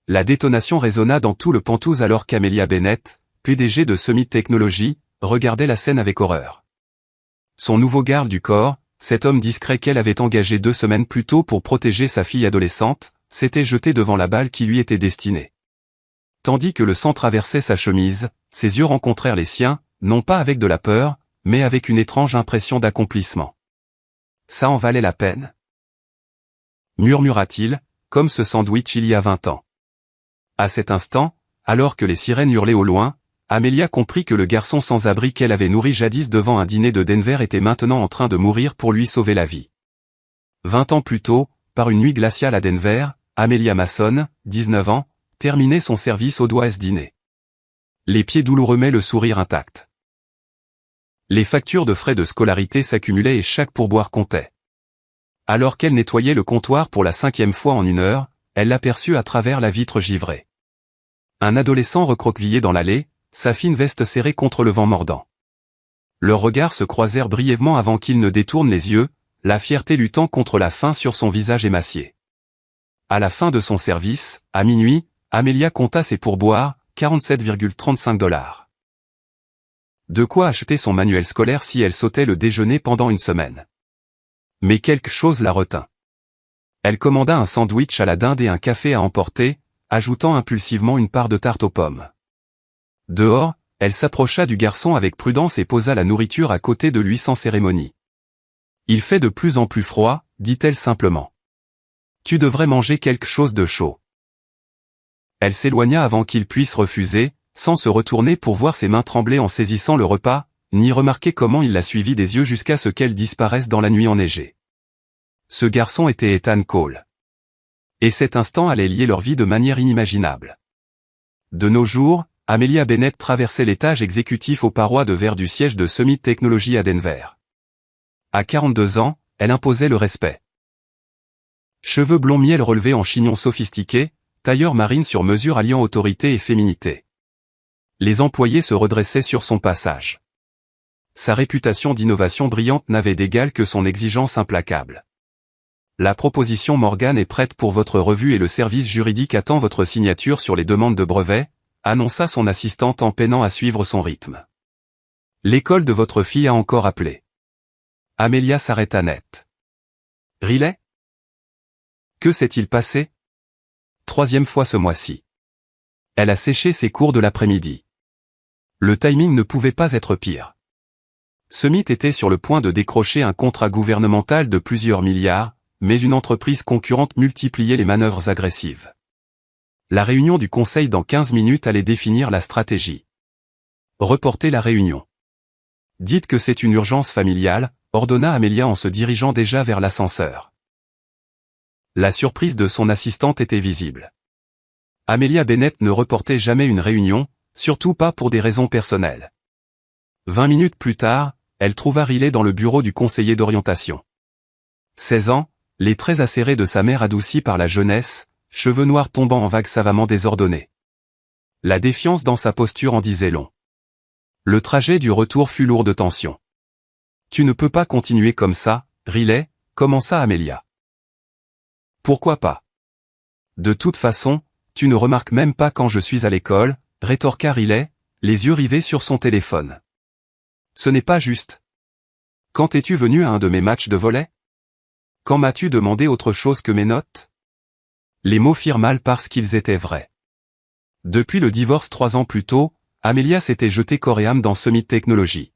La détonation résonna dans tout le Penthouse alors qu'Amelia Bennett, PDG de Summit Technologies, regardait la scène avec horreur. Son nouveau garde du corps, cet homme discret qu'elle avait engagé 2 semaines plus tôt pour protéger sa fille adolescente, s'était jeté devant la balle qui lui était destinée. Tandis que le sang traversait sa chemise, ses yeux rencontrèrent les siens, non pas avec de la peur, mais avec une étrange impression d'accomplissement. Ça en valait la peine, murmura-t-il, comme ce sandwich il y a 20 ans. À cet instant, alors que les sirènes hurlaient au loin, Amelia comprit que le garçon sans abri qu'elle avait nourri jadis devant un dîner de Denver était maintenant en train de mourir pour lui sauver la vie. 20 ans plus tôt, par une nuit glaciale à Denver, Amelia Mason, 19 ans, terminait son service au doigt à ce dîner. Les pieds douloureux mais le sourire intact. Les factures de frais de scolarité s'accumulaient et chaque pourboire comptait. Alors qu'elle nettoyait le comptoir pour la 5e fois en 1 heure, elle l'aperçut à travers la vitre givrée. Un adolescent recroquevillé dans l'allée, sa fine veste serrée contre le vent mordant. Leurs regards se croisèrent brièvement avant qu'il ne détourne les yeux, la fierté luttant contre la faim sur son visage émacié. À la fin de son service, à minuit, Amelia compta ses pourboires, 47,35 $. De quoi acheter son manuel scolaire si elle sautait le déjeuner pendant 1 semaine. Mais quelque chose la retint. Elle commanda un sandwich à la dinde et un café à emporter, ajoutant impulsivement une part de tarte aux pommes. Dehors, elle s'approcha du garçon avec prudence et posa la nourriture à côté de lui sans cérémonie. « Il fait de plus en plus froid, dit-elle simplement. Tu devrais manger quelque chose de chaud. » Elle s'éloigna avant qu'il puisse refuser, sans se retourner pour voir ses mains trembler en saisissant le repas, ni remarquer comment il la suivit des yeux jusqu'à ce qu'elle disparaisse dans la nuit enneigée. Ce garçon était Ethan Cole. Et cet instant allait lier leur vie de manière inimaginable. De nos jours, Amelia Bennett traversait l'étage exécutif aux parois de verre du siège de Summit Technologies à Denver. À 42 ans, elle imposait le respect. Cheveux blonds miel relevés en chignon sophistiqué, tailleur marine sur mesure alliant autorité et féminité. Les employés se redressaient sur son passage. Sa réputation d'innovation brillante n'avait d'égal que son exigence implacable. La proposition Morgan est prête pour votre revue et le service juridique attend votre signature sur les demandes de brevets, annonça son assistante en peinant à suivre son rythme. L'école de votre fille a encore appelé. Amelia s'arrêta net. Riley? Que s'est-il passé? 3e fois ce mois-ci. Elle a séché ses cours de l'après-midi. Le timing ne pouvait pas être pire. Summit était sur le point de décrocher un contrat gouvernemental de plusieurs milliards, mais une entreprise concurrente multipliait les manœuvres agressives. La réunion du conseil dans 15 minutes allait définir la stratégie. Reportez la réunion. Dites que c'est une urgence familiale, ordonna Amelia en se dirigeant déjà vers l'ascenseur. La surprise de son assistante était visible. Amelia Bennett ne reportait jamais une réunion, surtout pas pour des raisons personnelles. 20 minutes plus tard, elle trouva Riley dans le bureau du conseiller d'orientation. 16 ans, les traits acérés de sa mère adoucis par la jeunesse, cheveux noirs tombant en vagues savamment désordonnées. La défiance dans sa posture en disait long. Le trajet du retour fut lourd de tension. « Tu ne peux pas continuer comme ça, Riley » commença Amelia. « Pourquoi pas ? De toute façon, tu ne remarques même pas quand je suis à l'école, rétorqua Riley, les yeux rivés sur son téléphone. Ce n'est pas juste. Quand es-tu venu à un de mes matchs de volley? Quand m'as-tu demandé autre chose que mes notes? Les mots firent mal parce qu'ils étaient vrais. Depuis le divorce 3 ans plus tôt, Amelia s'était jetée corps et âme dans Summit Technologies.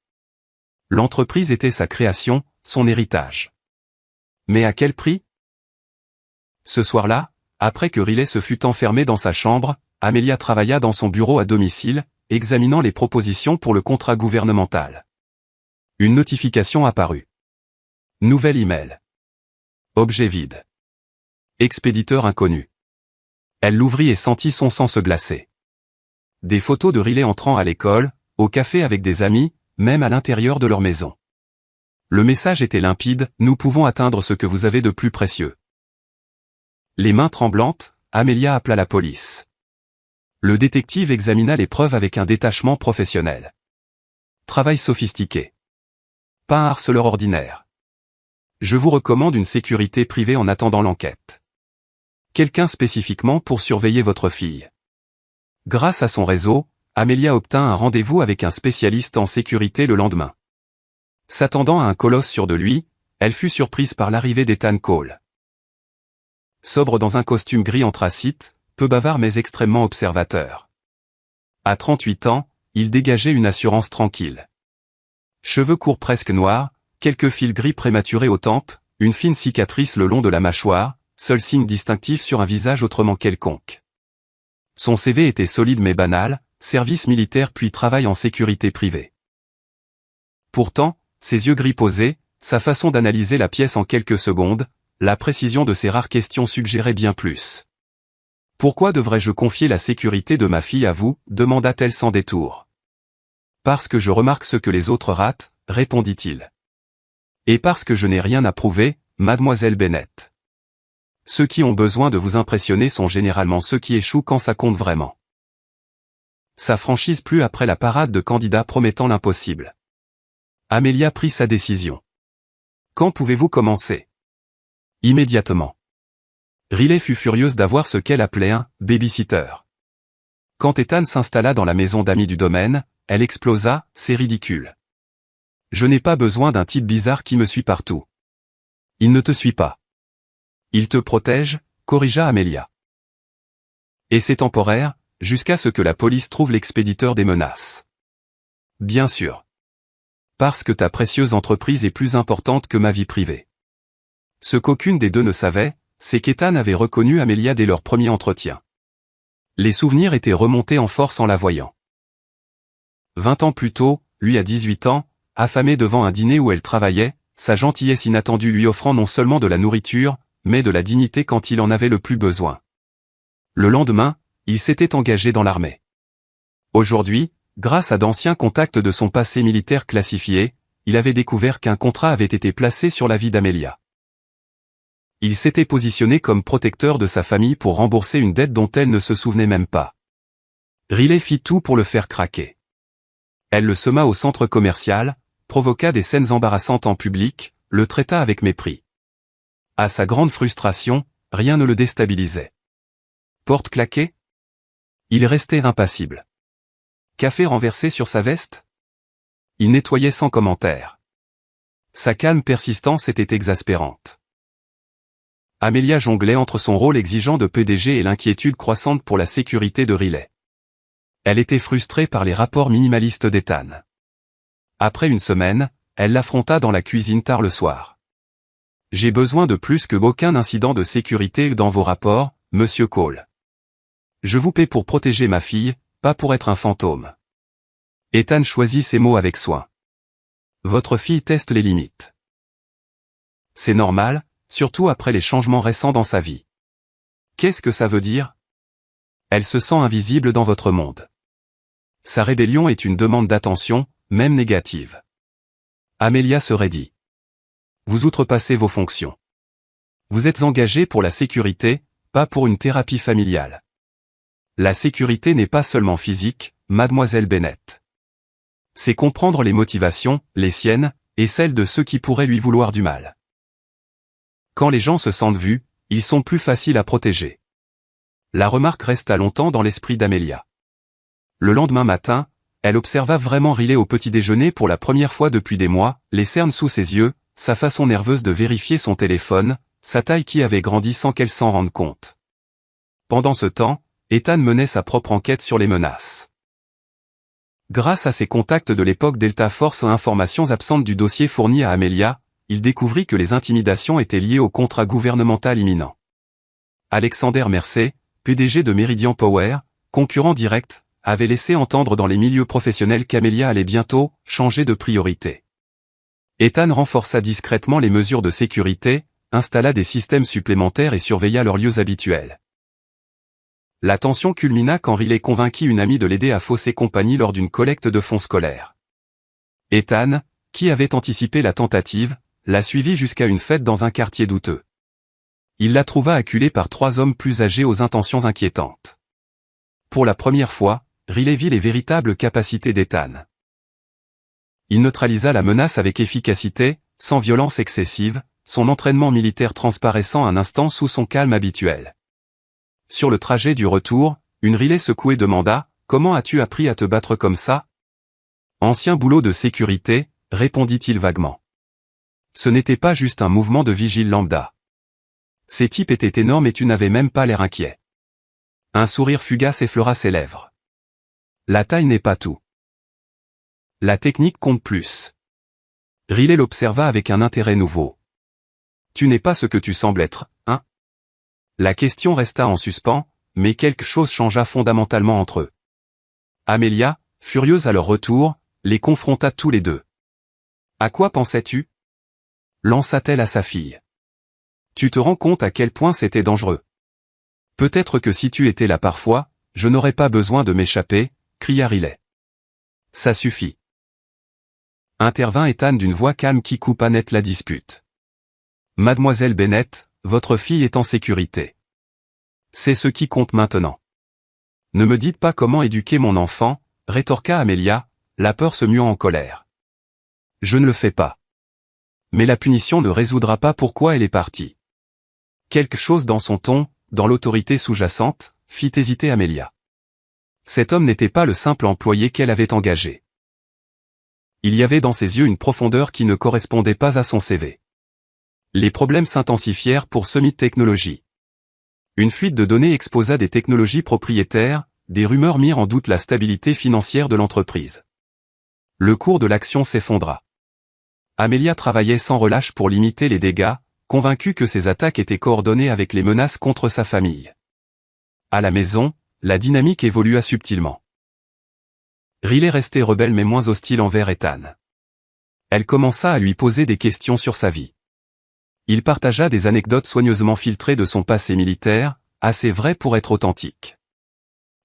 L'entreprise était sa création, son héritage. Mais à quel prix? Ce soir-là, après que Riley se fut enfermé dans sa chambre, Amelia travailla dans son bureau à domicile, examinant les propositions pour le contrat gouvernemental. Une notification apparut. Nouvel email. Objet vide. Expéditeur inconnu. Elle l'ouvrit et sentit son sang se glacer. Des photos de Riley entrant à l'école, au café avec des amis, même à l'intérieur de leur maison. Le message était limpide, nous pouvons atteindre ce que vous avez de plus précieux. Les mains tremblantes, Amelia appela la police. Le détective examina les preuves avec un détachement professionnel. Travail sophistiqué. Pas un harceleur ordinaire. Je vous recommande une sécurité privée en attendant l'enquête. quelqu'un spécifiquement pour surveiller votre fille. Grâce à son réseau, Amelia obtint un rendez-vous avec un spécialiste en sécurité le lendemain. S'attendant à un colosse sûr de lui, elle fut surprise par l'arrivée d'Ethan Cole. Sobre dans un costume gris anthracite, peu bavard mais extrêmement observateur. À 38 ans, il dégageait une assurance tranquille. Cheveux courts presque noirs, quelques fils gris prématurés aux tempes, une fine cicatrice le long de la mâchoire, seul signe distinctif sur un visage autrement quelconque. Son CV était solide mais banal, service militaire puis travail en sécurité privée. Pourtant, ses yeux gris posés, sa façon d'analyser la pièce en quelques secondes, la précision de ses rares questions suggérait bien plus. « Pourquoi devrais-je confier la sécurité de ma fille à vous » demanda-t-elle sans détour. « Parce que je remarque ce que les autres ratent » répondit-il. « Et parce que je n'ai rien à prouver, mademoiselle Bennett. Ceux qui ont besoin de vous impressionner sont généralement ceux qui échouent quand ça compte vraiment. » Sa franchise plut après la parade de candidats promettant l'impossible. Amelia prit sa décision. « Quand pouvez-vous commencer ?» « Immédiatement. » Riley fut furieuse d'avoir ce qu'elle appelait un « babysitter ». Quand Ethan s'installa dans la maison d'amis du domaine, elle explosa « C'est ridicule. Je n'ai pas besoin d'un type bizarre qui me suit partout. » « Il ne te suit pas. Il te protège » corrigea Amelia. « Et c'est temporaire, jusqu'à ce que la police trouve l'expéditeur des menaces. » « Bien sûr. Parce que ta précieuse entreprise est plus importante que ma vie privée. » Ce qu'aucune des deux ne savait, c'est qu'Ethan avait reconnu Amelia dès leur premier entretien. Les souvenirs étaient remontés en force en la voyant. 20 ans plus tôt, lui à 18 ans, affamé devant un dîner où elle travaillait, sa gentillesse inattendue lui offrant non seulement de la nourriture, mais de la dignité quand il en avait le plus besoin. Le lendemain, il s'était engagé dans l'armée. Aujourd'hui, grâce à d'anciens contacts de son passé militaire classifié, il avait découvert qu'un contrat avait été placé sur la vie d'Amelia. Il s'était positionné comme protecteur de sa famille pour rembourser une dette dont elle ne se souvenait même pas. Riley fit tout pour le faire craquer. Elle le sema au centre commercial, provoqua des scènes embarrassantes en public, le traita avec mépris. À sa grande frustration, rien ne le déstabilisait. Porte claquée? Il restait impassible. Café renversé sur sa veste? Il nettoyait sans commentaire. Sa calme persistance était exaspérante. Amelia jonglait entre son rôle exigeant de PDG et l'inquiétude croissante pour la sécurité de Riley. Elle était frustrée par les rapports minimalistes d'Ethan. Après une semaine, elle l'affronta dans la cuisine tard le soir. « J'ai besoin de plus que aucun incident de sécurité dans vos rapports, monsieur Cole. Je vous paie pour protéger ma fille, pas pour être un fantôme. » Ethan choisit ses mots avec soin. « Votre fille teste les limites. C'est normal, surtout après les changements récents dans sa vie. Qu'est-ce que ça veut dire? Elle se sent invisible dans votre monde. Sa rébellion est une demande d'attention, même négative. » Amelia se raidit. « Vous outrepassez vos fonctions. Vous êtes engagé pour la sécurité, pas pour une thérapie familiale. La sécurité n'est pas seulement physique, mademoiselle Bennett. C'est comprendre les motivations, les siennes, et celles de ceux qui pourraient lui vouloir du mal. Quand les gens se sentent vus, ils sont plus faciles à protéger. » La remarque resta longtemps dans l'esprit d'Amelia. Le lendemain matin, elle observa vraiment Riley au petit déjeuner pour la première fois depuis des mois, les cernes sous ses yeux, sa façon nerveuse de vérifier son téléphone, sa taille qui avait grandi sans qu'elle s'en rende compte. Pendant ce temps, Ethan menait sa propre enquête sur les menaces. Grâce à ses contacts de l'époque Delta Force et informations absentes du dossier fourni à Amelia, il découvrit que les intimidations étaient liées au contrat gouvernemental imminent. Alexander Mercer, PDG de Meridian Power, concurrent direct, avait laissé entendre dans les milieux professionnels qu'Amelia allait bientôt changer de priorité. Ethan renforça discrètement les mesures de sécurité, installa des systèmes supplémentaires et surveilla leurs lieux habituels. La tension culmina quand Riley convainquit une amie de l'aider à fausser compagnie lors d'une collecte de fonds scolaires. Ethan, qui avait anticipé la tentative, la suivit jusqu'à une fête dans un quartier douteux. Il la trouva acculée par 3 hommes plus âgés aux intentions inquiétantes. Pour la première fois, Riley vit les véritables capacités d'Ethan. Il neutralisa la menace avec efficacité, sans violence excessive, son entraînement militaire transparaissant un instant sous son calme habituel. Sur le trajet du retour, une Riley secouée demanda « Comment as-tu appris à te battre comme ça ?» « Ancien boulot de sécurité », répondit-il vaguement. Ce n'était pas juste un mouvement de vigile lambda. Ces types étaient énormes et tu n'avais même pas l'air inquiet. Un sourire fugace effleura ses lèvres. La taille n'est pas tout. La technique compte plus. Riley l'observa avec un intérêt nouveau. Tu n'es pas ce que tu sembles être, hein? La question resta en suspens, mais quelque chose changea fondamentalement entre eux. Amelia, furieuse à leur retour, les confronta tous les deux. À quoi pensais-tu? Lança-t-elle à sa fille. Tu te rends compte à quel point c'était dangereux. Peut-être que si tu étais là parfois, je n'aurais pas besoin de m'échapper, cria Riley. Ça suffit. Intervint Ethan d'une voix calme qui coupa net la dispute. Mademoiselle Bennett, votre fille est en sécurité. C'est ce qui compte maintenant. Ne me dites pas comment éduquer mon enfant, rétorqua Amelia, la peur se muant en colère. Je ne le fais pas. Mais la punition ne résoudra pas pourquoi elle est partie. Quelque chose dans son ton, dans l'autorité sous-jacente, fit hésiter Amelia. Cet homme n'était pas le simple employé qu'elle avait engagé. Il y avait dans ses yeux une profondeur qui ne correspondait pas à son CV. Les problèmes s'intensifièrent pour Summit Technologies. Une fuite de données exposa des technologies propriétaires, des rumeurs mirent en doute la stabilité financière de l'entreprise. Le cours de l'action s'effondra. Amelia travaillait sans relâche pour limiter les dégâts, convaincue que ces attaques étaient coordonnées avec les menaces contre sa famille. À la maison, la dynamique évolua subtilement. Riley restait rebelle mais moins hostile envers Ethan. Elle commença à lui poser des questions sur sa vie. Il partagea des anecdotes soigneusement filtrées de son passé militaire, assez vraies pour être authentiques.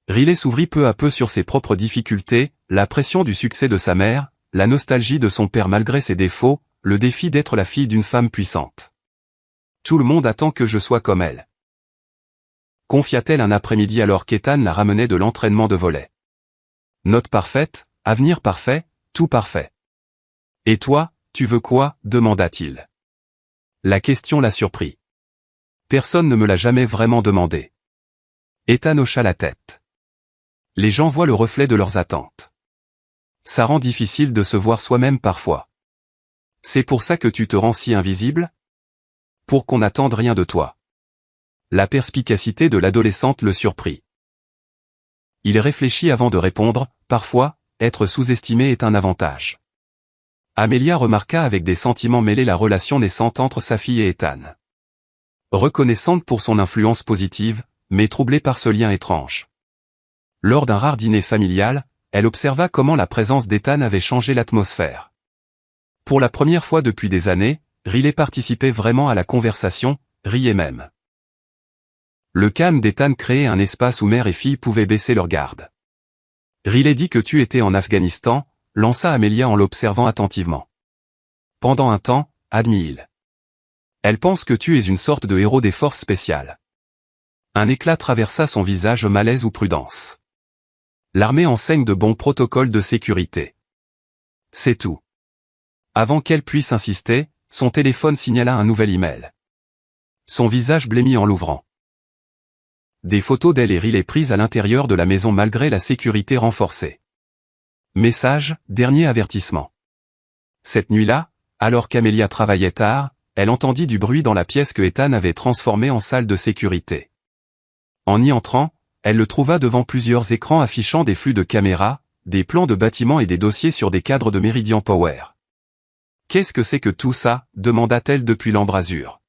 Riley s'ouvrit peu à peu sur ses propres difficultés, la pression du succès de sa mère, la nostalgie de son père malgré ses défauts, le défi d'être la fille d'une femme puissante. Tout le monde attend que je sois comme elle. Confia-t-elle un après-midi alors qu'Ethan la ramenait de l'entraînement de volley. Note parfaite, avenir parfait, tout parfait. Et toi, tu veux quoi? Demanda-t-il. La question la surprit. Personne ne me l'a jamais vraiment demandé. Ethan hocha la tête. Les gens voient le reflet de leurs attentes. Ça rend difficile de se voir soi-même parfois. C'est pour ça que tu te rends si invisible? Pour qu'on n'attende rien de toi. La perspicacité de l'adolescente le surprit. Il réfléchit avant de répondre, parfois, être sous-estimé est un avantage. Amelia remarqua avec des sentiments mêlés la relation naissante entre sa fille et Ethan. Reconnaissante pour son influence positive, mais troublée par ce lien étrange. Lors d'un rare dîner familial, elle observa comment la présence d'Ethan avait changé l'atmosphère. Pour la première fois depuis des années, Riley participait vraiment à la conversation, riait même. Le calme d'Ethan créait un espace où mère et fille pouvaient baisser leur garde. Riley dit que tu étais en Afghanistan, lança Amelia en l'observant attentivement. Pendant un temps, admit-il. Elle pense que tu es une sorte de héros des forces spéciales. Un éclat traversa son visage, malaise ou prudence. L'armée enseigne de bons protocoles de sécurité. C'est tout. Avant qu'elle puisse insister, son téléphone signala un nouvel email. Son visage blêmit en l'ouvrant. Des photos d'elle et Riley prises à l'intérieur de la maison malgré la sécurité renforcée. Message, dernier avertissement. Cette nuit-là, alors qu'Amelia travaillait tard, elle entendit du bruit dans la pièce que Ethan avait transformée en salle de sécurité. En y entrant, elle le trouva devant plusieurs écrans affichant des flux de caméras, des plans de bâtiments et des dossiers sur des cadres de Meridian Power. « Qu'est-ce que c'est que tout ça ?» demanda-t-elle depuis l'embrasure.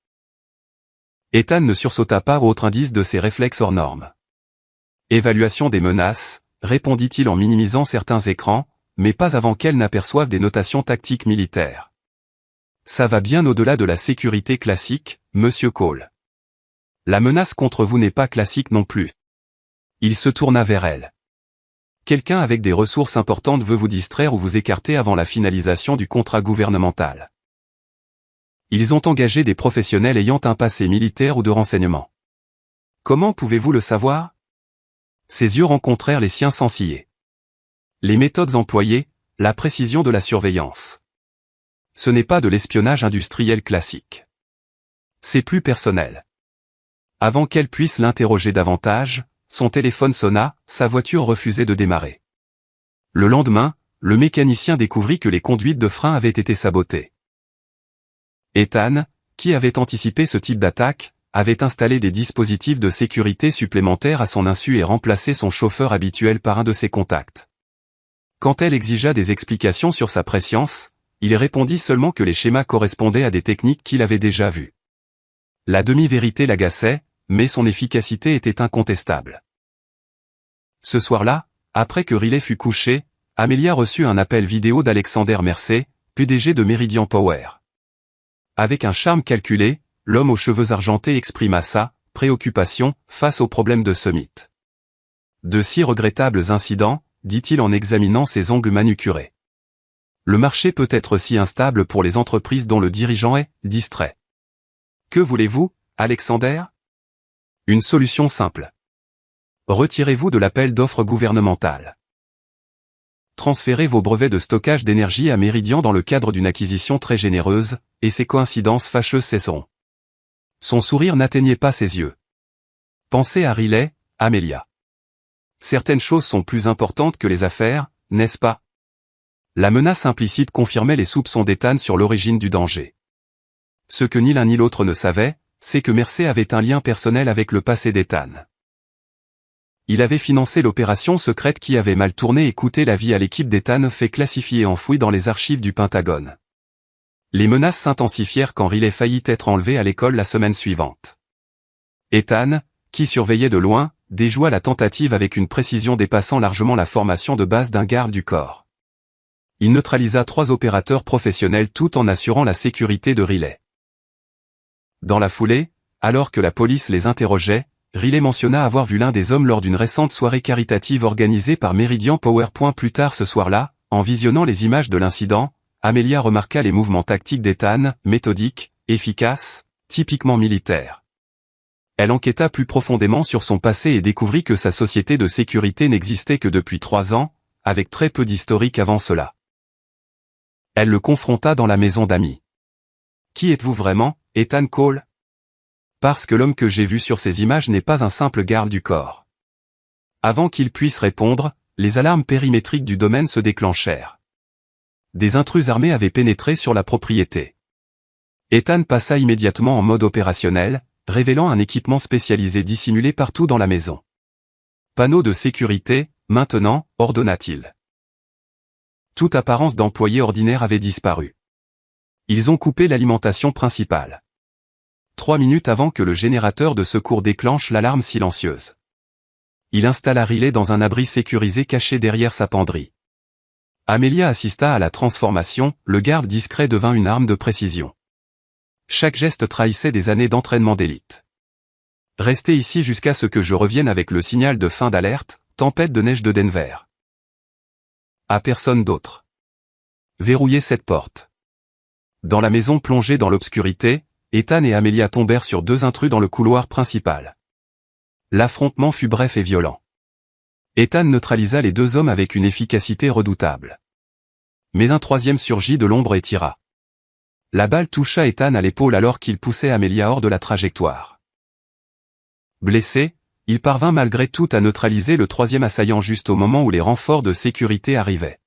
Ethan ne sursauta pas au autre indice de ses réflexes hors normes. « Évaluation des menaces », répondit-il en minimisant certains écrans, mais pas avant qu'elle n'aperçoive des notations tactiques militaires. « Ça va bien au-delà de la sécurité classique, Monsieur Cole. La menace contre vous n'est pas classique non plus. » Il se tourna vers elle. Quelqu'un avec des ressources importantes veut vous distraire ou vous écarter avant la finalisation du contrat gouvernemental. Ils ont engagé des professionnels ayant un passé militaire ou de renseignement. Comment pouvez-vous le savoir? Ses yeux rencontrèrent les siens sans ciller. Les méthodes employées, la précision de la surveillance. Ce n'est pas de l'espionnage industriel classique. C'est plus personnel. Avant qu'elle puisse l'interroger davantage, son téléphone sonna, sa voiture refusait de démarrer. Le lendemain, le mécanicien découvrit que les conduites de frein avaient été sabotées. Ethan, qui avait anticipé ce type d'attaque, avait installé des dispositifs de sécurité supplémentaires à son insu et remplacé son chauffeur habituel par un de ses contacts. Quand elle exigea des explications sur sa prescience, il répondit seulement que les schémas correspondaient à des techniques qu'il avait déjà vues. La demi-vérité l'agaçait, mais son efficacité était incontestable. Ce soir-là, après que Riley fut couché, Amelia reçut un appel vidéo d'Alexander Mercer, PDG de Meridian Power. Avec un charme calculé, l'homme aux cheveux argentés exprima sa préoccupation face aux problèmes de Summit. De si regrettables incidents, dit-il en examinant ses ongles manucurés. Le marché peut être si instable pour les entreprises dont le dirigeant est distrait. Que voulez-vous, Alexander? Une solution simple. Retirez-vous de l'appel d'offres gouvernementale. Transférez vos brevets de stockage d'énergie à Meridian dans le cadre d'une acquisition très généreuse, et ces coïncidences fâcheuses cesseront. Son sourire n'atteignait pas ses yeux. Pensez à Riley, Amelia. Certaines choses sont plus importantes que les affaires, n'est-ce pas? La menace implicite confirmait les soupçons d'Ethan sur l'origine du danger. Ce que ni l'un ni l'autre ne savait, c'est que Mercer avait un lien personnel avec le passé d'Ethan. Il avait financé l'opération secrète qui avait mal tourné et coûté la vie à l'équipe d'Ethan fait classifier et enfouie dans les archives du Pentagone. Les menaces s'intensifièrent quand Riley faillit être enlevé à l'école la semaine suivante. Ethan, qui surveillait de loin, déjoua la tentative avec une précision dépassant largement la formation de base d'un garde du corps. Il neutralisa 3 opérateurs professionnels tout en assurant la sécurité de Riley. Dans la foulée, alors que la police les interrogeait, Riley mentionna avoir vu l'un des hommes lors d'une récente soirée caritative organisée par Meridian Power. Plus tard ce soir-là, en visionnant les images de l'incident, Amelia remarqua les mouvements tactiques d'Ethan, méthodiques, efficaces, typiquement militaires. Elle enquêta plus profondément sur son passé et découvrit que sa société de sécurité n'existait que depuis 3 ans, avec très peu d'historique avant cela. Elle le confronta dans la maison d'amis. « Qui êtes-vous vraiment, Ethan Cole ?» Parce que l'homme que j'ai vu sur ces images n'est pas un simple garde du corps. Avant qu'il puisse répondre, les alarmes périmétriques du domaine se déclenchèrent. Des intrus armés avaient pénétré sur la propriété. Ethan passa immédiatement en mode opérationnel, révélant un équipement spécialisé dissimulé partout dans la maison. Panneau de sécurité, maintenant, ordonna-t-il. Toute apparence d'employé ordinaire avait disparu. Ils ont coupé l'alimentation principale. 3 minutes avant que le générateur de secours déclenche l'alarme silencieuse. Il installa Riley dans un abri sécurisé caché derrière sa penderie. Amelia assista à la transformation, le garde discret devint une arme de précision. Chaque geste trahissait des années d'entraînement d'élite. Restez ici jusqu'à ce que je revienne avec le signal de fin d'alerte, tempête de neige de Denver. À personne d'autre. Verrouillez cette porte. Dans la maison plongée dans l'obscurité, Ethan et Amelia tombèrent sur 2 intrus dans le couloir principal. L'affrontement fut bref et violent. Ethan neutralisa les 2 hommes avec une efficacité redoutable. Mais un 3e surgit de l'ombre et tira. La balle toucha Ethan à l'épaule alors qu'il poussait Amelia hors de la trajectoire. Blessé, il parvint malgré tout à neutraliser le 3e assaillant juste au moment où les renforts de sécurité arrivaient.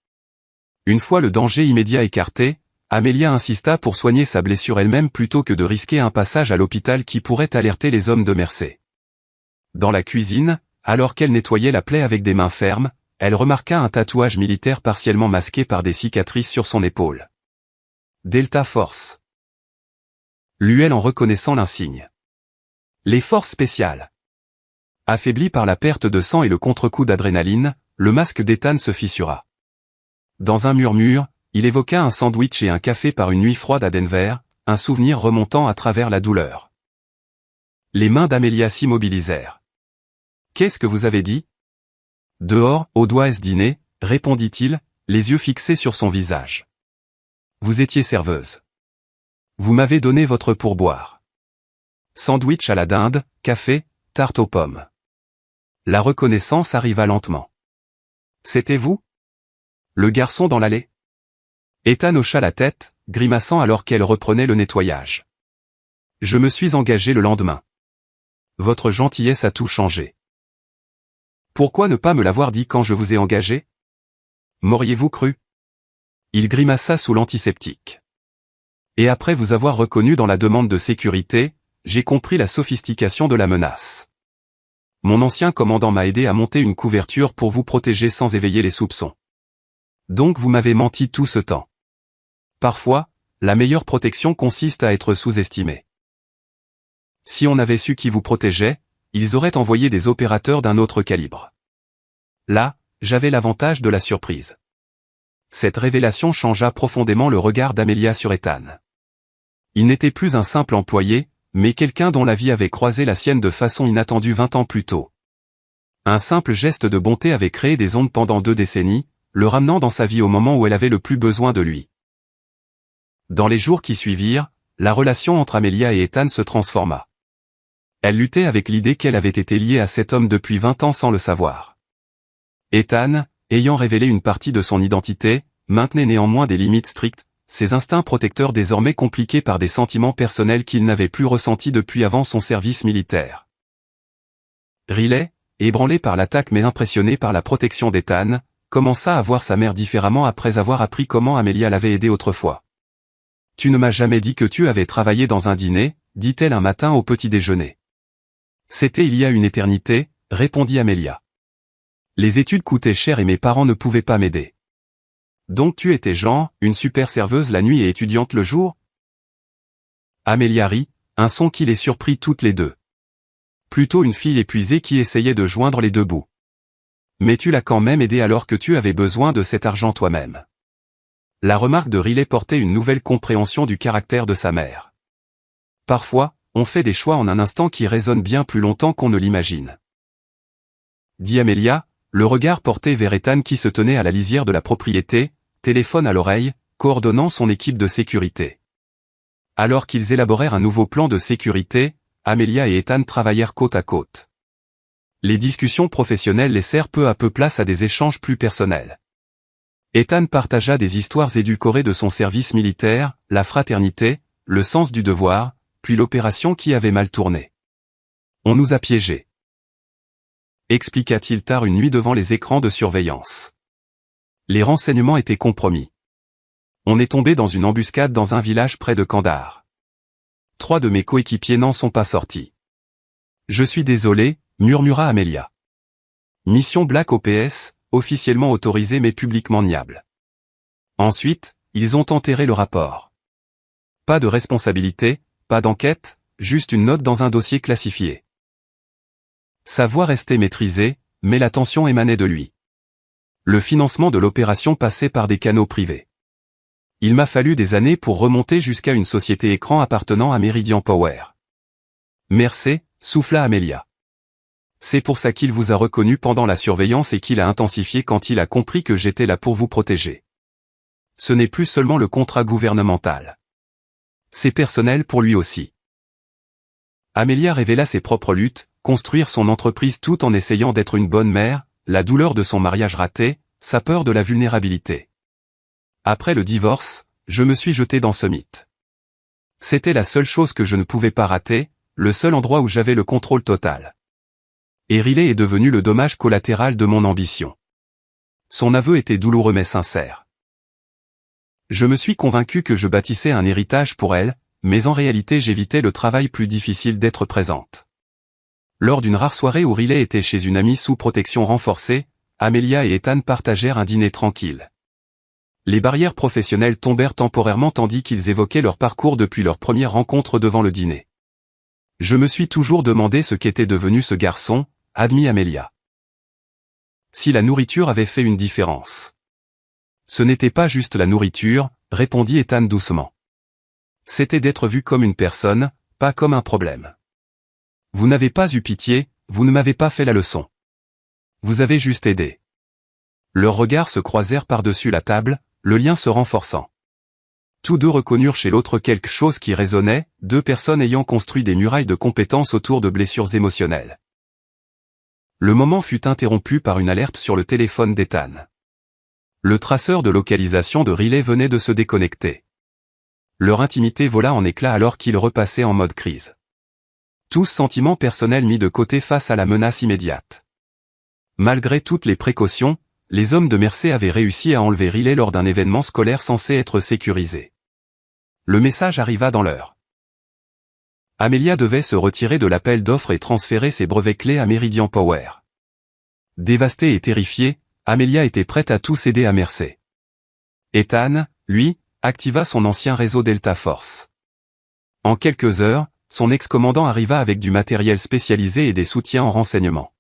Une fois le danger immédiat écarté, Amelia insista pour soigner sa blessure elle-même plutôt que de risquer un passage à l'hôpital qui pourrait alerter les hommes de Mercer. Dans la cuisine, alors qu'elle nettoyait la plaie avec des mains fermes, elle remarqua un tatouage militaire partiellement masqué par des cicatrices sur son épaule. Delta Force. Lut-elle en reconnaissant l'insigne. Les forces spéciales. Affaibli par la perte de sang et le contre-coup d'adrénaline, le masque d'Ethan se fissura. Dans un murmure, il évoqua un sandwich et un café par une nuit froide à Denver, un souvenir remontant à travers la douleur. Les mains d'Amelia s'immobilisèrent. « Qu'est-ce que vous avez dit ?»« Dehors, au doigt est-ce dîner ?» répondit-il, les yeux fixés sur son visage. « Vous étiez serveuse. Vous m'avez donné votre pourboire. Sandwich à la dinde, café, tarte aux pommes. » La reconnaissance arriva lentement. « C'était vous ? Le garçon dans l'allée ?» Ethan hocha la tête, grimaçant alors qu'elle reprenait le nettoyage. « Je me suis engagé le lendemain. votre gentillesse a tout changé. Pourquoi ne pas me l'avoir dit quand je vous ai engagé? M'auriez-vous cru? Il grimaça sous l'antiseptique. Et après vous avoir reconnu dans la demande de sécurité, j'ai compris la sophistication de la menace. Mon ancien commandant m'a aidé à monter une couverture pour vous protéger sans éveiller les soupçons. Donc vous m'avez menti tout ce temps. Parfois, la meilleure protection consiste à être sous-estimé. Si on avait su qui vous protégeait, ils auraient envoyé des opérateurs d'un autre calibre. Là, j'avais l'avantage de la surprise. Cette révélation changea profondément le regard d'Amelia sur Ethan. Il n'était plus un simple employé, mais quelqu'un dont la vie avait croisé la sienne de façon inattendue 20 ans plus tôt. Un simple geste de bonté avait créé des ondes pendant 2 décennies, le ramenant dans sa vie au moment où elle avait le plus besoin de lui. Dans les jours qui suivirent, la relation entre Amelia et Ethan se transforma. Elle luttait avec l'idée qu'elle avait été liée à cet homme depuis 20 ans sans le savoir. Ethan, ayant révélé une partie de son identité, maintenait néanmoins des limites strictes, ses instincts protecteurs désormais compliqués par des sentiments personnels qu'il n'avait plus ressentis depuis avant son service militaire. Riley, ébranlé par l'attaque mais impressionné par la protection d'Ethan, commença à voir sa mère différemment après avoir appris comment Amelia l'avait aidé autrefois. « Tu ne m'as jamais dit que tu avais travaillé dans un dîner », dit-elle un matin au petit déjeuner. « C'était il y a une éternité », répondit Amelia. « Les études coûtaient cher et mes parents ne pouvaient pas m'aider. » Donc tu étais genre, une super serveuse la nuit et étudiante le jour? Amelia rit, un son qui les surprit toutes les deux. Plutôt une fille épuisée qui essayait de joindre les deux bouts. Mais tu l'as quand même aidé alors que tu avais besoin de cet argent toi-même. La remarque de Riley portait une nouvelle compréhension du caractère de sa mère. Parfois, on fait des choix en un instant qui résonnent bien plus longtemps qu'on ne l'imagine. Dit Amelia, le regard porté vers Ethan qui se tenait à la lisière de la propriété, téléphone à l'oreille, coordonnant son équipe de sécurité. Alors qu'ils élaborèrent un nouveau plan de sécurité, Amelia et Ethan travaillèrent côte à côte. Les discussions professionnelles laissèrent peu à peu place à des échanges plus personnels. Ethan partagea des histoires édulcorées de son service militaire, la fraternité, le sens du devoir, puis l'opération qui avait mal tourné. On nous a piégés. Expliqua-t-il tard une nuit devant les écrans de surveillance. Les renseignements étaient compromis. On est tombé dans une embuscade dans un village près de Kandahar. 3 de mes coéquipiers n'en sont pas sortis. Je suis désolé, murmura Amelia. Mission Black OPS, officiellement autorisée mais publiquement niable. Ensuite, ils ont enterré le rapport. Pas de responsabilité, pas d'enquête, juste une note dans un dossier classifié. Sa voix restait maîtrisée, mais la tension émanait de lui. Le financement de l'opération passait par des canaux privés. Il m'a fallu des années pour remonter jusqu'à une société écran appartenant à Meridian Power. Merci, souffla Amelia. C'est pour ça qu'il vous a reconnu pendant la surveillance et qu'il a intensifié quand il a compris que j'étais là pour vous protéger. Ce n'est plus seulement le contrat gouvernemental. C'est personnel pour lui aussi. Amelia révéla ses propres luttes, construire son entreprise tout en essayant d'être une bonne mère, la douleur de son mariage raté, sa peur de la vulnérabilité. Après le divorce, je me suis jeté dans ce mythe. C'était la seule chose que je ne pouvais pas rater, le seul endroit où j'avais le contrôle total. Et Riley est devenu le dommage collatéral de mon ambition. Son aveu était douloureux mais sincère. Je me suis convaincu que je bâtissais un héritage pour elle, mais en réalité j'évitais le travail plus difficile d'être présente. Lors d'une rare soirée où Riley était chez une amie sous protection renforcée, Amelia et Ethan partagèrent un dîner tranquille. Les barrières professionnelles tombèrent temporairement tandis qu'ils évoquaient leur parcours depuis leur première rencontre devant le dîner. Je me suis toujours demandé ce qu'était devenu ce garçon, admit Amelia. Si la nourriture avait fait une différence. Ce n'était pas juste la nourriture, répondit Ethan doucement. C'était d'être vu comme une personne, pas comme un problème. Vous n'avez pas eu pitié, vous ne m'avez pas fait la leçon. Vous avez juste aidé. Leurs regards se croisèrent par-dessus la table, le lien se renforçant. Tous deux reconnurent chez l'autre quelque chose qui résonnait, 2 personnes ayant construit des murailles de compétences autour de blessures émotionnelles. Le moment fut interrompu par une alerte sur le téléphone d'Ethan. Le traceur de localisation de Riley venait de se déconnecter. Leur intimité vola en éclats alors qu'ils repassaient en mode crise. Tous sentiments personnels mis de côté face à la menace immédiate. Malgré toutes les précautions, les hommes de Mercer avaient réussi à enlever Riley lors d'un événement scolaire censé être sécurisé. Le message arriva dans l'heure. Amelia devait se retirer de l'appel d'offres et transférer ses brevets clés à Meridian Power. Dévastée et terrifiée, Amelia était prête à tout céder à Mercer. Ethan, lui, activa son ancien réseau Delta Force. En quelques heures, son ex-commandant arriva avec du matériel spécialisé et des soutiens en renseignement.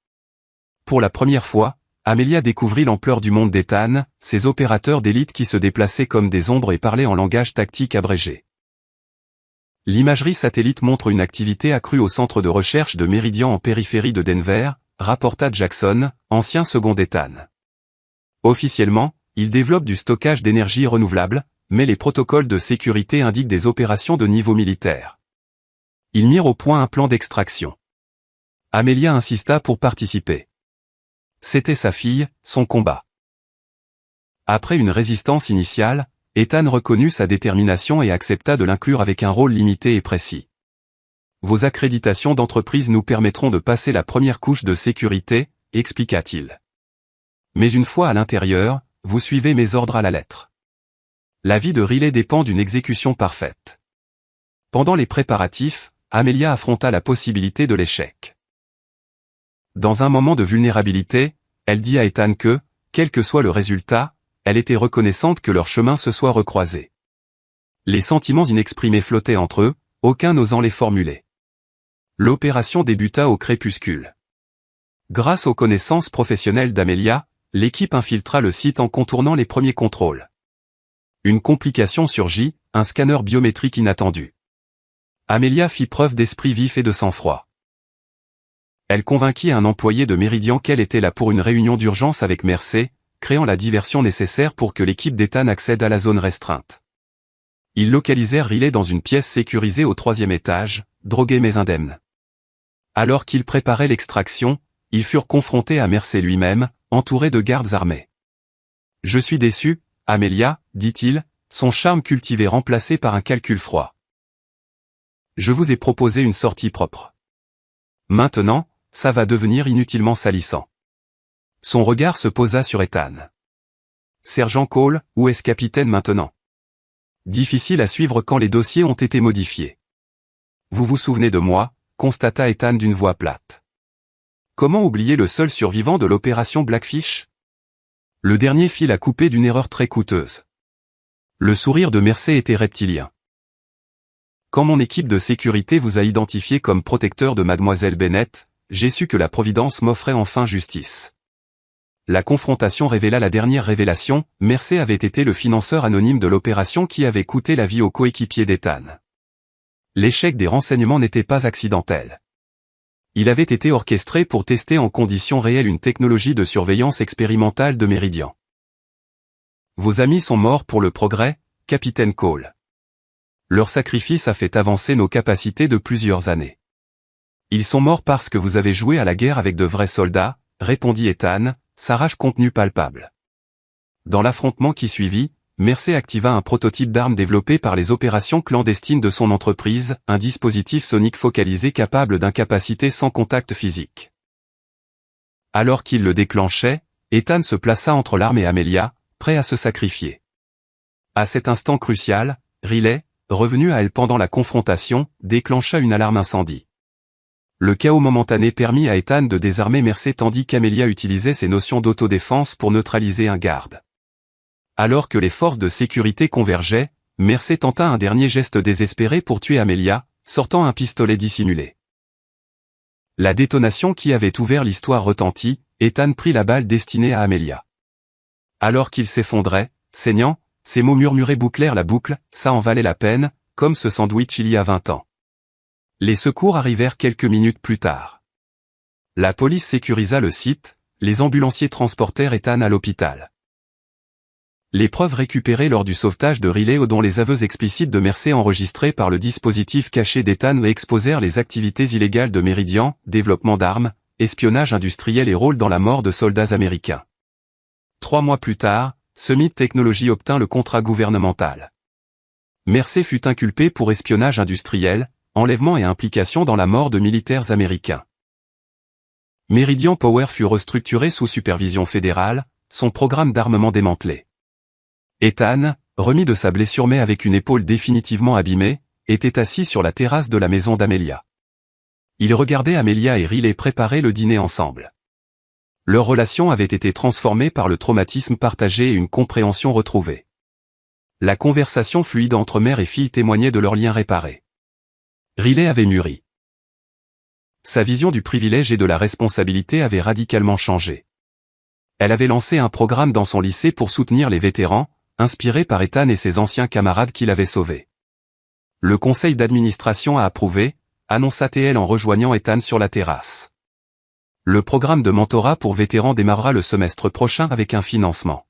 Pour la première fois, Amelia découvrit l'ampleur du monde d'Ethan, ses opérateurs d'élite qui se déplaçaient comme des ombres et parlaient en langage tactique abrégé. L'imagerie satellite montre une activité accrue au centre de recherche de Meridian en périphérie de Denver, rapporta Jackson, ancien second d'Ethan. Officiellement, il développe du stockage d'énergie renouvelable, mais les protocoles de sécurité indiquent des opérations de niveau militaire. Ils mirent au point un plan d'extraction. Amelia insista pour participer. C'était sa fille, son combat. Après une résistance initiale, Ethan reconnut sa détermination et accepta de l'inclure avec un rôle limité et précis. Vos accréditations d'entreprise nous permettront de passer la première couche de sécurité, expliqua-t-il. Mais une fois à l'intérieur, vous suivez mes ordres à la lettre. La vie de Riley dépend d'une exécution parfaite. Pendant les préparatifs, Amelia affronta la possibilité de l'échec. Dans un moment de vulnérabilité, elle dit à Ethan que, quel que soit le résultat, elle était reconnaissante que leurs chemins se soient recroisés. Les sentiments inexprimés flottaient entre eux, aucun n'osant les formuler. L'opération débuta au crépuscule. Grâce aux connaissances professionnelles d'Amelia, l'équipe infiltra le site en contournant les premiers contrôles. Une complication surgit, un scanner biométrique inattendu. Amelia fit preuve d'esprit vif et de sang-froid. Elle convainquit un employé de Meridian qu'elle était là pour une réunion d'urgence avec Mercer, créant la diversion nécessaire pour que l'équipe d'Ethan accède à la zone restreinte. Ils localisèrent Riley dans une pièce sécurisée au 3e étage, drogué mais indemne. Alors qu'ils préparaient l'extraction, ils furent confrontés à Mercer lui-même, entouré de gardes armés. « Je suis déçu, Amelia, dit-il, son charme cultivé remplacé par un calcul froid. Je vous ai proposé une sortie propre. Maintenant, ça va devenir inutilement salissant. » Son regard se posa sur Ethan. « Sergent Cole, où est-ce capitaine maintenant ? Difficile à suivre quand les dossiers ont été modifiés. Vous vous souvenez de moi, constata Ethan d'une voix plate. Comment oublier le seul survivant de l'opération Blackfish ? Le dernier fit la coupée d'une erreur très coûteuse. Le sourire de Mercer était reptilien. Quand mon équipe de sécurité vous a identifié comme protecteur de Mademoiselle Bennett, j'ai su que la Providence m'offrait enfin justice. La confrontation révéla la dernière révélation, Mercer avait été le financeur anonyme de l'opération qui avait coûté la vie aux coéquipiers d'Ethan. L'échec des renseignements n'était pas accidentel. Il avait été orchestré pour tester en conditions réelles une technologie de surveillance expérimentale de Meridian. Vos amis sont morts pour le progrès, capitaine Cole. Leur sacrifice a fait avancer nos capacités de plusieurs années. Ils sont morts parce que vous avez joué à la guerre avec de vrais soldats, répondit Ethan, sa rage contenue palpable. Dans l'affrontement qui suivit, Mercer activa un prototype d'arme développé par les opérations clandestines de son entreprise, un dispositif sonique focalisé capable d'incapacité sans contact physique. Alors qu'il le déclenchait, Ethan se plaça entre l'arme et Amelia, prêt à se sacrifier. À cet instant crucial, Riley, revenu à elle pendant la confrontation, déclencha une alarme incendie. Le chaos momentané permit à Ethan de désarmer Mercer tandis qu'Amelia utilisait ses notions d'autodéfense pour neutraliser un garde. Alors que les forces de sécurité convergeaient, Mercer tenta un dernier geste désespéré pour tuer Amelia, sortant un pistolet dissimulé. La détonation qui avait ouvert l'histoire retentit, Ethan prit la balle destinée à Amelia. Alors qu'il s'effondrait, saignant, ses mots murmurés bouclèrent la boucle, ça en valait la peine, comme ce sandwich il y a 20 ans. Les secours arrivèrent quelques minutes plus tard. La police sécurisa le site, les ambulanciers transportèrent Ethan à l'hôpital. Les preuves récupérées lors du sauvetage de Riley dont les aveux explicites de Mercer enregistrés par le dispositif caché d'Ethan exposèrent les activités illégales de Meridian, développement d'armes, espionnage industriel et rôle dans la mort de soldats américains. 3 mois plus tard, Summit Technology obtint le contrat gouvernemental. Mercer fut inculpé pour espionnage industriel, enlèvement et implication dans la mort de militaires américains. Meridian Power fut restructuré sous supervision fédérale, son programme d'armement démantelé. Ethan, remis de sa blessure mais avec une épaule définitivement abîmée, était assis sur la terrasse de la maison d'Amelia. Il regardait Amelia et Riley préparer le dîner ensemble. Leur relation avait été transformée par le traumatisme partagé et une compréhension retrouvée. La conversation fluide entre mère et fille témoignait de leur lien réparé. Riley avait mûri. Sa vision du privilège et de la responsabilité avait radicalement changé. Elle avait lancé un programme dans son lycée pour soutenir les vétérans, inspiré par Ethan et ses anciens camarades qui l'avaient sauvé. Le conseil d'administration a approuvé, annonça-t-elle en rejoignant Ethan sur la terrasse. Le programme de mentorat pour vétérans démarrera le semestre prochain avec un financement.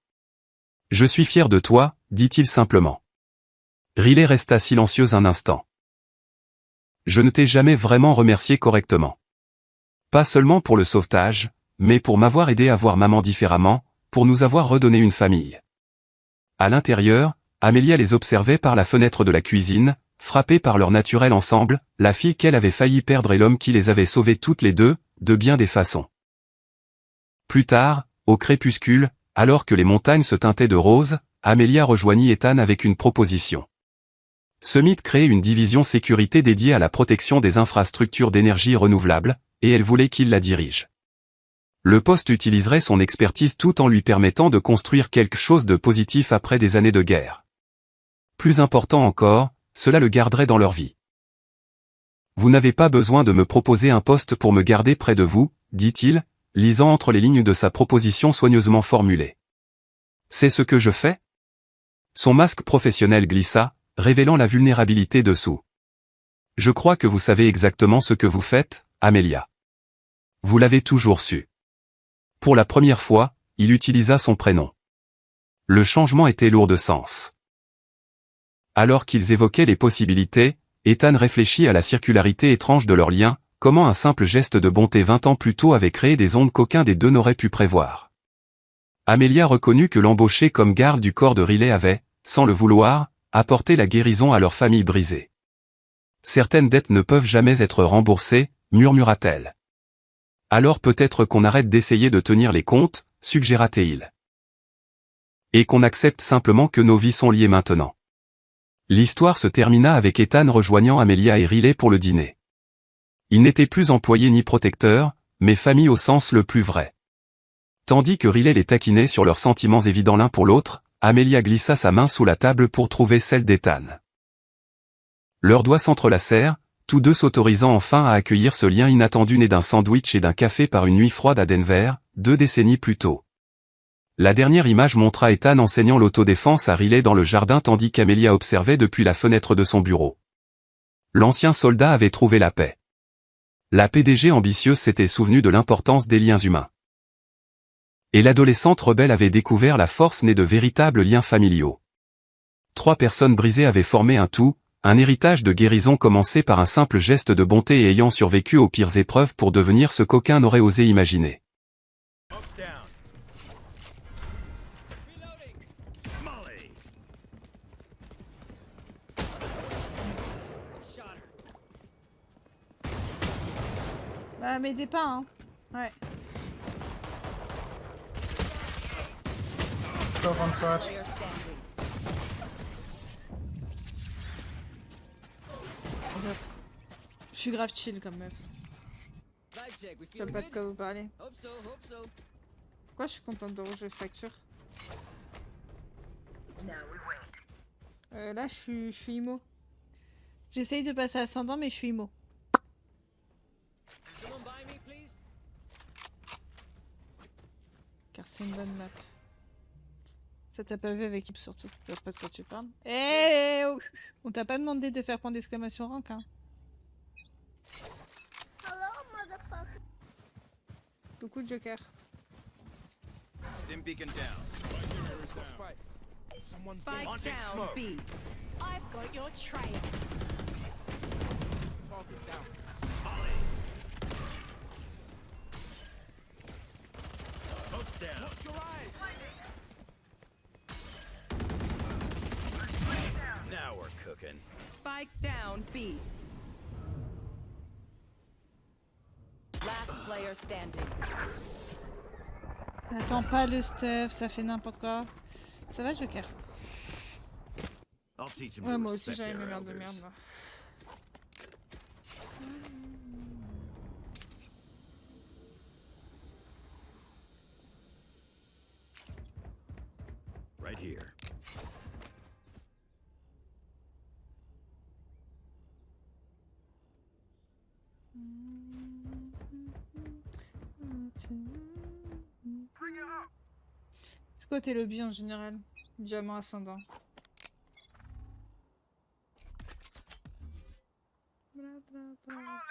Je suis fier de toi, dit-il simplement. Riley resta silencieuse un instant. Je ne t'ai jamais vraiment remercié correctement. Pas seulement pour le sauvetage, mais pour m'avoir aidé à voir maman différemment, pour nous avoir redonné une famille. À l'intérieur, Amelia les observait par la fenêtre de la cuisine, frappée par leur naturel ensemble, la fille qu'elle avait failli perdre et l'homme qui les avait sauvées toutes les deux, de bien des façons. Plus tard, au crépuscule, alors que les montagnes se teintaient de rose, Amelia rejoignit Ethan avec une proposition. Summit créait une division sécurité dédiée à la protection des infrastructures d'énergie renouvelable, et elle voulait qu'il la dirige. Le poste utiliserait son expertise tout en lui permettant de construire quelque chose de positif après des années de guerre. Plus important encore, cela le garderait dans leur vie. Vous n'avez pas besoin de me proposer un poste pour me garder près de vous, dit-il, lisant entre les lignes de sa proposition soigneusement formulée. C'est ce que je fais ? Son masque professionnel glissa, révélant la vulnérabilité dessous. Je crois que vous savez exactement ce que vous faites, Amelia. Vous l'avez toujours su. Pour la première fois, il utilisa son prénom. Le changement était lourd de sens. Alors qu'ils évoquaient les possibilités, Ethan réfléchit à la circularité étrange de leur lien, comment un simple geste de bonté 20 ans plus tôt avait créé des ondes qu'aucun des deux n'aurait pu prévoir. Amelia reconnut que l'embaucher comme garde du corps de Riley avait, sans le vouloir, apporté la guérison à leur famille brisée. Certaines dettes ne peuvent jamais être remboursées, murmura-t-elle. Alors peut-être qu'on arrête d'essayer de tenir les comptes, suggéra-t-il. Et qu'on accepte simplement que nos vies sont liées maintenant. L'histoire se termina avec Ethan rejoignant Amelia et Riley pour le dîner. Il n'était plus employé ni protecteur, mais famille au sens le plus vrai. Tandis que Riley les taquinait sur leurs sentiments évidents l'un pour l'autre, Amelia glissa sa main sous la table pour trouver celle d'Ethan. Leurs doigts s'entrelacèrent, tous deux s'autorisant enfin à accueillir ce lien inattendu né d'un sandwich et d'un café par une nuit froide à Denver, 2 décennies plus tôt. La dernière image montra Ethan enseignant l'autodéfense à Riley dans le jardin tandis qu'Amelia observait depuis la fenêtre de son bureau. L'ancien soldat avait trouvé la paix. La PDG ambitieuse s'était souvenue de l'importance des liens humains. Et l'adolescente rebelle avait découvert la force née de véritables liens familiaux. 3 personnes brisées avaient formé un tout, un héritage de guérison commencé par un simple geste de bonté et ayant survécu aux pires épreuves pour devenir ce qu'aucun n'aurait osé imaginer. Bah m'aidez pas hein. Ouais. Go one side. L'autre. Je suis grave chill comme meuf. Je sais pas de quoi vous parlez. Pourquoi je suis contente de rejouer Fracture? Là je suis emo. J'essaye de passer ascendant mais je suis emo. Car c'est une bonne map. Ça t'a pas vu avec Ip surtout. Je sais pas de quoi tu parles. Eh oh. On t'a pas demandé de faire point d'exclamation rank hein. Coucou Joker. Stim beacon down. Spike down B. I've got your trail. Now we're cooking. Spike down B. player standing. Attends pas le stuff, ça fait n'importe quoi. Ça va, Joker? I'll teach him Ouais, to moi aussi respect j'avais mes their merdes de elders. merde là. Right here. C'est quoi tes lobbies en général? Diamant ascendant. Bla, bla, bla, bla.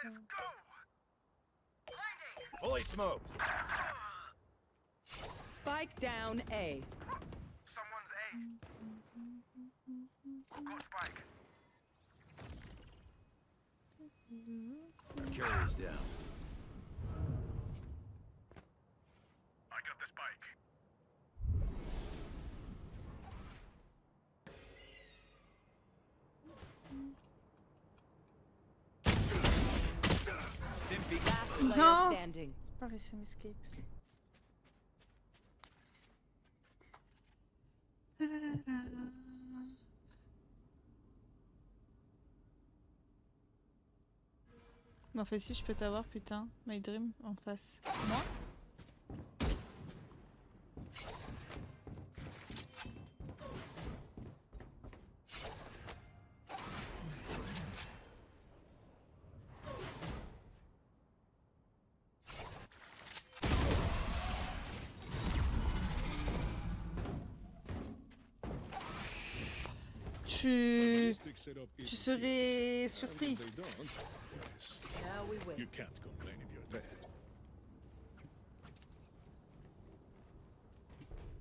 Fully smoked. Spike down A. Someone's A. Got spike. Carrier's down. I got the spike. Last player No. standing. Pas réussi à m'escape. Mais en fait, si je peux t'avoir, putain, My Dream en face. Moi? Tu serais surpris. Now we win. You can't complain if you're there.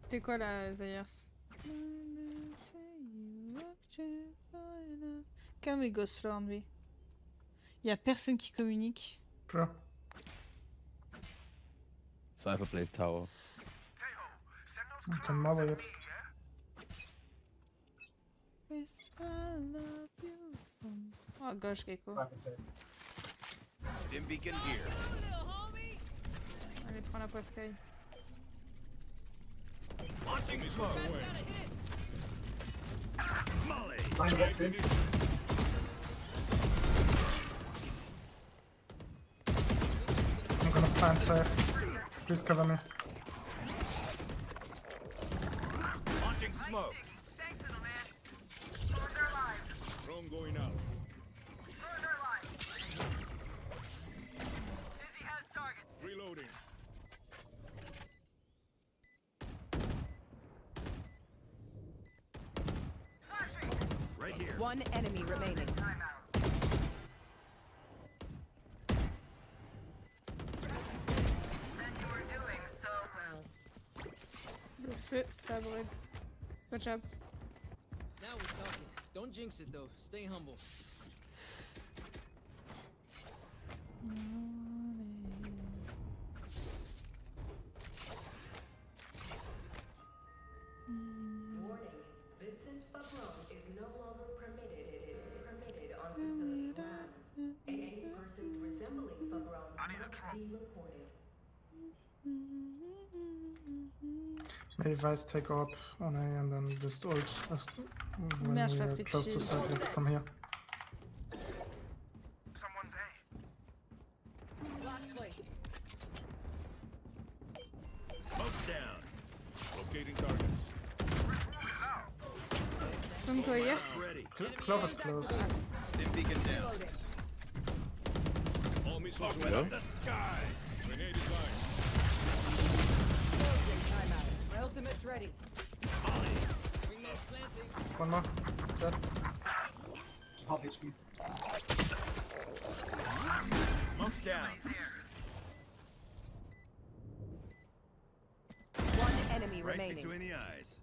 T'es quoi là, Zayers? Can we go slow on me? Y'a personne qui communique. Sure. Cypher plays tower. Tejo, send those You can mother it. yeah? Yes, I love you. Oh gosh, Gecko. Stim beacon here. Allez, prends la poiscaille. Launching smoke. Molly. I'm gonna plant safe. Please cover me. Launching smoke. Thanks, little man. They're alive. Drone going out. They're alive. Dizzy has targets. Reloading. Right here. One enemy remaining. Timeout. Then you were doing so well. Le feu, ça brûle. Good job. Now we're talking. Don't jinx it though. Stay humble. Warning, Vincent Fabron is no longer permitted on System Plan. Any persons resembling Fabron must be reported. Maybe Vice take up on A and then just ult as when Merde, j'ai pas we're pris de close to shield. circle from here. Someone's A. Last place. Smoke's down. Locating targets. Comme toi hier. Ready. Clover's close. Stim beacon down. All missiles Open away. up the sky. Grenade is live. Timeout. My ultimate's ready. Wingman's planting. One more. Dead. Smoke's down. One enemy Right remaining. between the eyes.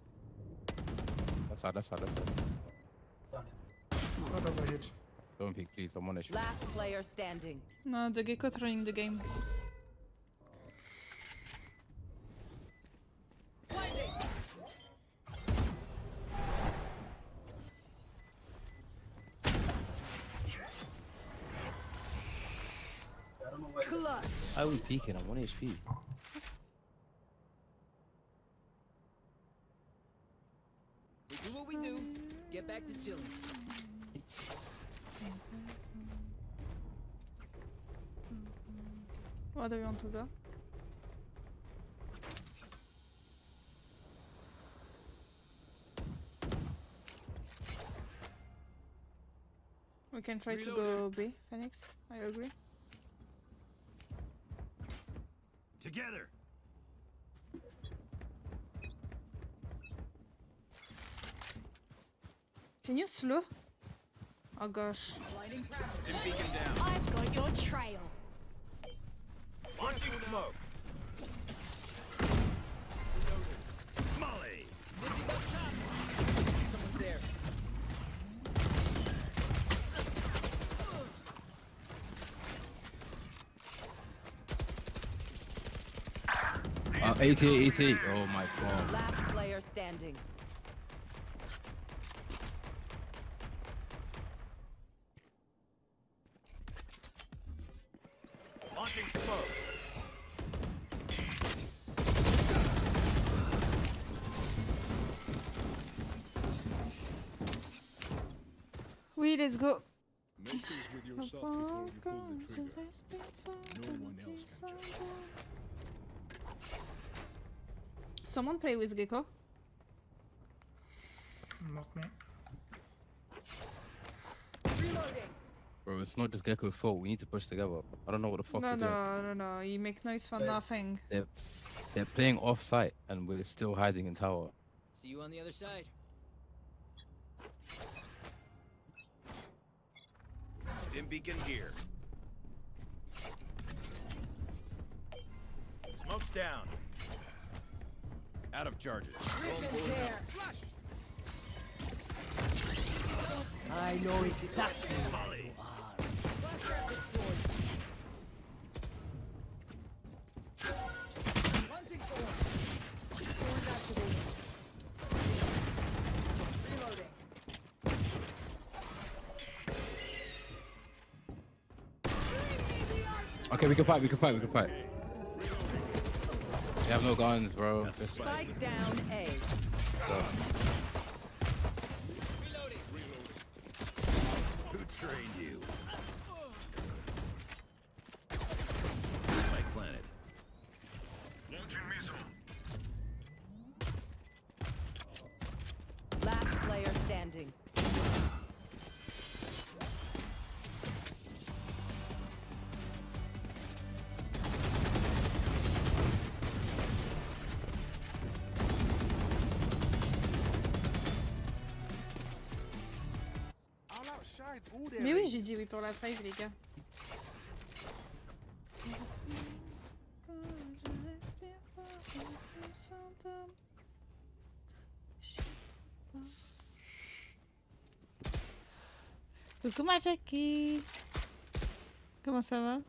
Left side, left side, left side. Not overheat. Don't peek, please. Don't want to shoot. Last player standing. No, the Gecko throwing the game. I was peeking. I'm 1 HP. We do what we do. Get back to chilling. Where do you want to go? We can try to go B, Phoenix. I agree. Together. Can you slow? Oh gosh. Stim beacon down. I've got your trail. Launching smoke. Molly. Someone's there. 88. Oh my god. Last player standing. Launching smoke. Oui, let's go. Make peace with yourself before you pull the trigger. No one else can judge. Someone play with Gecko. Not me. Bro, it's not just Gecko's fault. We need to push together. I don't know what the fuck No, we're doing. no. You make noise for nothing. They're playing off site and we're still hiding in tower. See you on the other side. Stim beacon here. Smoke's down. Out of charges. I know exactly. Molly. Launching forward. Forward activated. Reloading. Okay, we can fight. They have no guns, bro. Just Spike down A. Reloading. Who trained you? My planet. Launching missile. Last player standing. Mais oui, j'ai dit oui pour la five, les gars. Coucou ma Jackie. Comment ça va?